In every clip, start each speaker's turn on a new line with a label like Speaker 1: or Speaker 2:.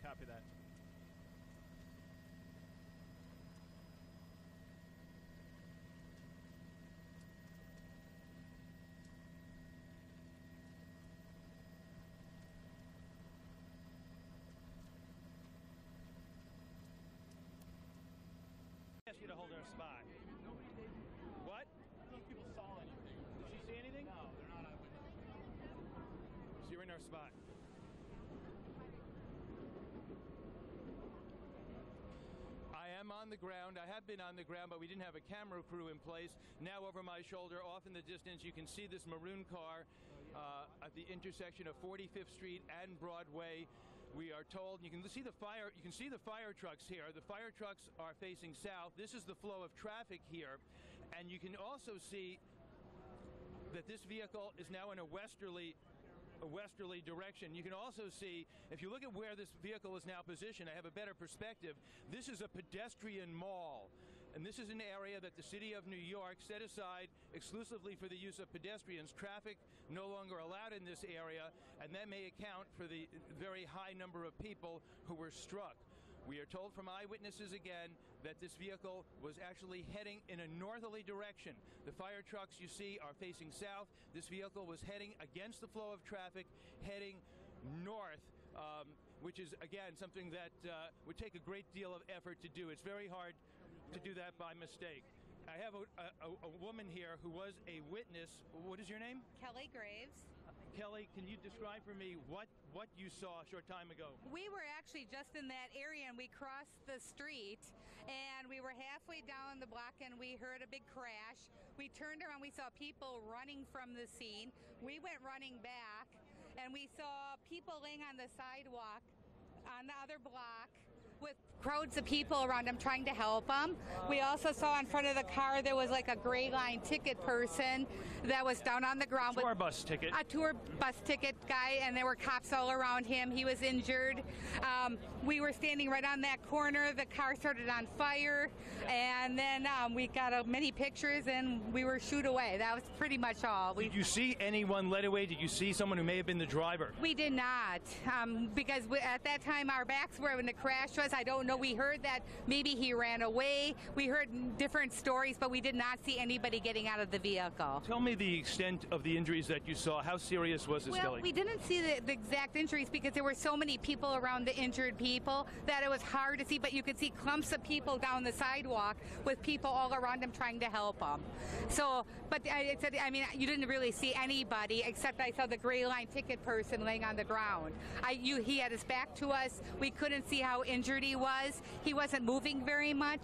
Speaker 1: Copy that. Ask you to hold our spot. What?
Speaker 2: Those people saw anything.
Speaker 1: Did she see anything?
Speaker 2: No, they're not eyewitnesses.
Speaker 1: So you're in our spot. I am on the ground. I have been on the ground, but we didn't have a camera crew in place. Now over my shoulder, off in the distance, you can see this maroon car at the intersection of 45th Street and Broadway. We are told, you can see the fire trucks here. The fire trucks are facing south. This is the flow of traffic here. And you can also see that this vehicle is now in a westerly direction. You can also see, if you look at where this vehicle is now positioned, I have a better perspective. This is a pedestrian mall, and this is an area that the city of New York set aside exclusively for the use of pedestrians. Traffic no longer allowed in this area, and that may account for the very high number of people who were struck. We are told from eyewitnesses again that this vehicle was actually heading in a northerly direction. The fire trucks you see are facing south. This vehicle was heading against the flow of traffic, heading north, which is, again, something that would take a great deal of effort to do. It's very hard to do that by mistake. I have a woman here who was a witness. What is your name?
Speaker 3: Kelly Graves.
Speaker 1: Kelly, can you describe for me what you saw a short time ago?
Speaker 3: We were actually just in that area, and we crossed the street, and we were halfway down the block, and we heard a big crash. We turned around, we saw people running from the scene. We went running back, and we saw people laying on the sidewalk on the other block with crowds of people around them trying to help them. We also saw in front of the car there was like a gray line ticket person that was down on the ground.
Speaker 1: Tour bus ticket.
Speaker 3: A tour bus ticket guy, and there were cops all around him. He was injured. We were standing right on that corner. The car started on fire, and then we got many pictures, and we were shooed away. That was pretty much all.
Speaker 1: Did you see anyone led away? Did you see someone who may have been the driver?
Speaker 3: We did not, because at that time our backs were when the crash was. I don't know. We heard that maybe he ran away. We heard different stories, but we did not see anybody getting out of the vehicle.
Speaker 1: Tell me the extent of the injuries that you saw. How serious was this, Kelly?
Speaker 3: Well, we didn't see the exact injuries because there were so many people around the injured people that it was hard to see, but you could see clumps of people down the sidewalk with people all around them trying to help them. So, but I mean, you didn't really see anybody except I saw the gray line ticket person laying on the ground. He had his back to us. We couldn't see how injured he was. He wasn't moving very much.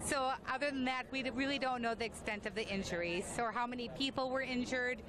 Speaker 3: So other than that, we really don't know the extent of the injuries or how many people were injured.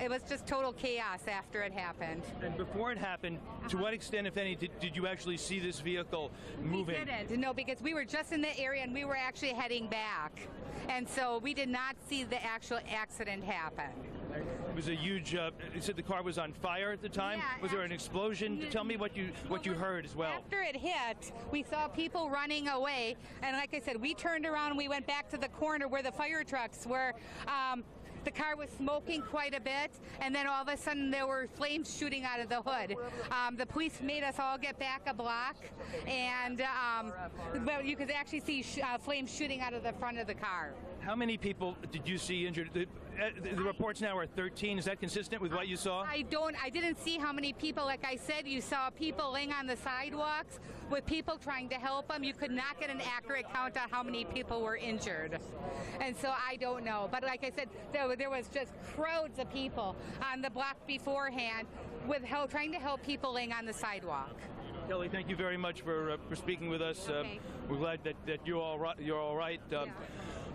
Speaker 3: It was just total chaos after it happened.
Speaker 1: And before it happened, to what extent, if any, did you actually see this vehicle moving?
Speaker 3: We didn't, no, because we were just in the area and we were actually heading back. And so we did not see the actual accident happen.
Speaker 1: It was a huge, you said the car was on fire at the time?
Speaker 3: Yeah,
Speaker 1: was there an explosion? Tell me what you heard as well.
Speaker 3: After it hit, we saw people running away. And like I said, we turned around and we went back to the corner where the fire trucks were. The car was smoking quite a bit, and then all of a sudden there were flames shooting out of the hood. The police made us all get back a block, and you could actually see flames shooting out of the front of the car.
Speaker 1: How many people did you see injured? The reports now are 13. Is that consistent with what you saw?
Speaker 3: I didn't see how many people. Like I said, you saw people laying on the sidewalks with people trying to help them. You could not get an accurate count on how many people were injured. And so I don't know. But like I said, there was just crowds of people on the block beforehand with trying to help people laying on the sidewalk.
Speaker 1: Kelly, thank you very much for speaking with us.
Speaker 3: Okay.
Speaker 1: We're glad that you're all right.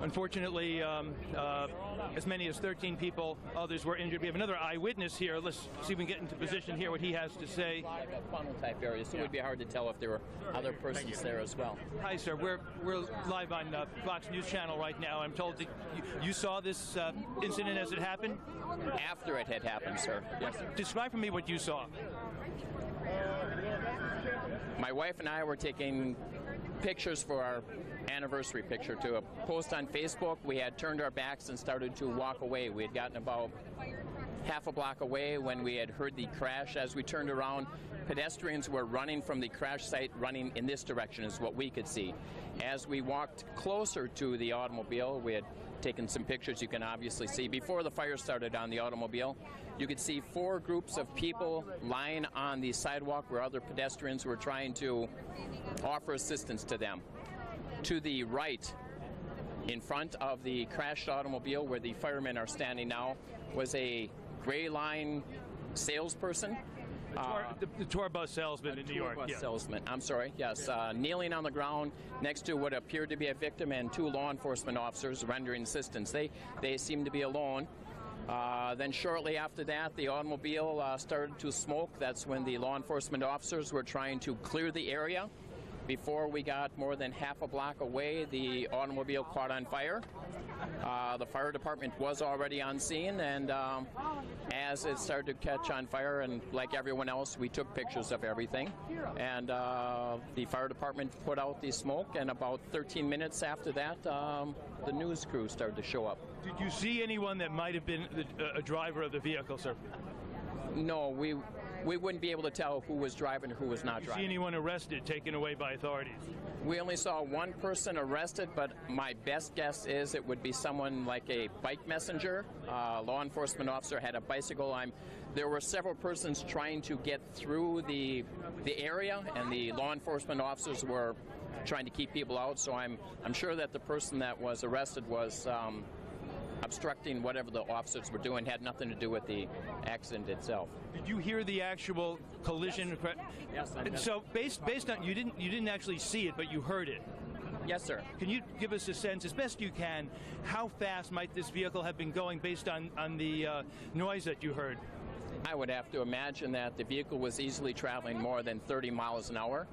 Speaker 1: Unfortunately, as many as 13 people, others were injured. We have another eyewitness here. Let's see if we can get into position here, what he has to say.
Speaker 4: Funnel type area, so it would be hard to tell if there were other persons there as well.
Speaker 1: Hi, sir. We're live on Fox News Channel right now. I'm told that you saw this incident as it happened?
Speaker 4: After it had happened, sir. Yes.
Speaker 1: Describe for me what you saw.
Speaker 4: My wife and I were taking pictures for our anniversary picture to a post on Facebook. We had turned our backs and started to walk away. We had gotten about half a block away when we had heard the crash. As we turned around, pedestrians were running from the crash site, running in this direction is what we could see. As we walked closer to the automobile, we had taken some pictures you can obviously see. Before the fire started on the automobile, you could see 4 groups of people lying on the sidewalk where other pedestrians were trying to offer assistance to them. To the right, in front of the crashed automobile where the firemen are standing now, was a gray line salesperson.
Speaker 1: The tour bus salesman in New York.
Speaker 4: Tour bus salesman, I'm sorry, yes. Kneeling on the ground next to what appeared to be a victim and 2 law enforcement officers rendering assistance. They seemed to be alone. Then shortly after that, the automobile started to smoke. That's when the law enforcement officers were trying to clear the area. Before we got more than half a block away, the automobile caught on fire. The fire department was already on scene, and as it started to catch on fire, and like everyone else, we took pictures of everything. And the fire department put out the smoke, and about 13 minutes after that, the news crew started to show up.
Speaker 1: Did you see anyone that might have been a driver of the vehicle, sir?
Speaker 4: No, we wouldn't be able to tell who was driving or who was not
Speaker 1: Did you
Speaker 4: driving.
Speaker 1: see anyone arrested, taken away by authorities?
Speaker 4: We only saw 1 person arrested, but my best guess is it would be someone like a bike messenger. Law enforcement officer had a bicycle. There were several persons trying to get through the area, and the law enforcement officers were trying to keep people out. So I'm sure that the person that was arrested was obstructing whatever the officers were doing, had nothing to do with the accident itself.
Speaker 1: Did you hear the actual collision?
Speaker 4: Yes.
Speaker 1: So based on you didn't actually see it, but you heard it.
Speaker 4: Yes, sir.
Speaker 1: Can you give us a sense, as best you can, how fast might this vehicle have been going based on the noise that you heard?
Speaker 4: I would have to imagine that the vehicle was easily traveling more than 30 miles an hour.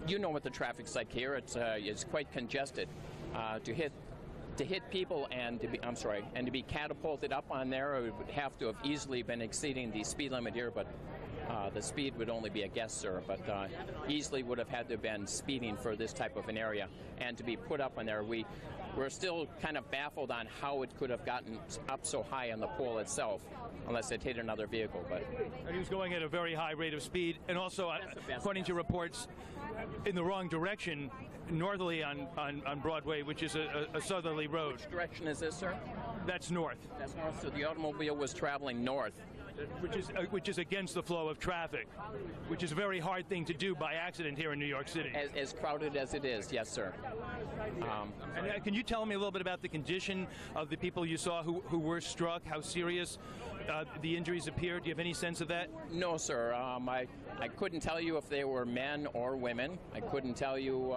Speaker 4: You know what the traffic's like here. It's quite congested. To hit people and to be catapulted up on there, it would have to have easily been exceeding the speed limit here, but the speed would only be a guess, sir, but easily would have had to have been speeding for this type of an area. And to be put up on there, we're still kind of baffled on how it could have gotten up so high on the pole itself, unless it hit another vehicle. But
Speaker 1: and he was going at a very high rate of speed, and also, according to reports, in the wrong direction, northerly on Broadway, which is a southerly road.
Speaker 4: Which direction is this, sir?
Speaker 1: That's north.
Speaker 4: That's north. So the automobile was traveling north.
Speaker 1: Which is against the flow of traffic, which is a very hard thing to do by accident here in New York City.
Speaker 4: As crowded as it is, yes, sir.
Speaker 1: And can you tell me a little bit about the condition of the people you saw who were struck, how serious the injuries appeared? Do you have any sense of that?
Speaker 4: No, sir. I couldn't tell you if they were men or women. I couldn't tell you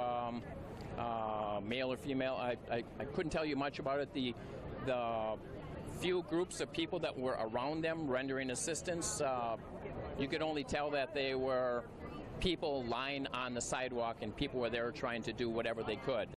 Speaker 4: male or female. I couldn't tell you much about it. The few groups of people that were around them rendering assistance, you could only tell that they were people lying on the sidewalk and people were there trying to do whatever they could.